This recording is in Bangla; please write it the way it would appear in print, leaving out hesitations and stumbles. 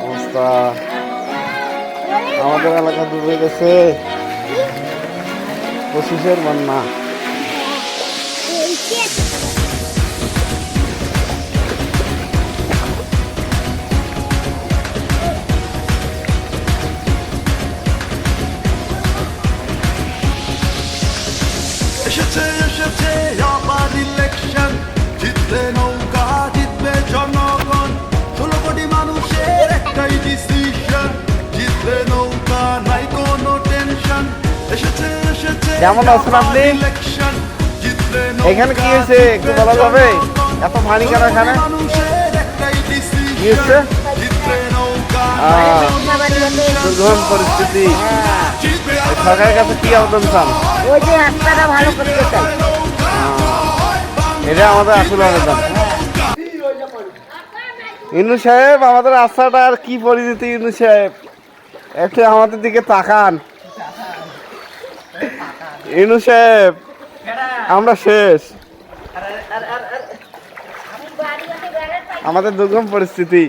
অবস্থা আমাদের এলাকা ডুবে গেছে, 25-এর বন্যা। এসেছে এসেছে আবার ইলেকশন, জিতবে নৌকা জিতবে জনগণ, 16 কোটি মানুষের একটাই ডিসিশন, জিতবে নৌকা নাই কোনো টেনশন। এসেছে এসেছে কেমন আছেন আপনি? ইলেকশন, জিতবে এখানে কি হয়েছে একটু বলা যাবে? এত পানি কেন এখানে? মানুষের একটাই কি হচ্ছে? ডিসিশন, জিতবে নৌকা দুর্গম পরিস্থিতি। সরকারের কাছে কি আবেদন চান? ওই যে রাস্তাটা ভালো করতে চাই। এটা আমাদের আসল আবেদন। ইনু সাহেব, আমাদের রাস্তাটা আর কি পরিস্থিতি? ইনু সাহেব একটু আমাদের দিকে তাকান। ইনু সাহেব, আমরা শেষ, আমাদের দুর্গম পরিস্থিতি।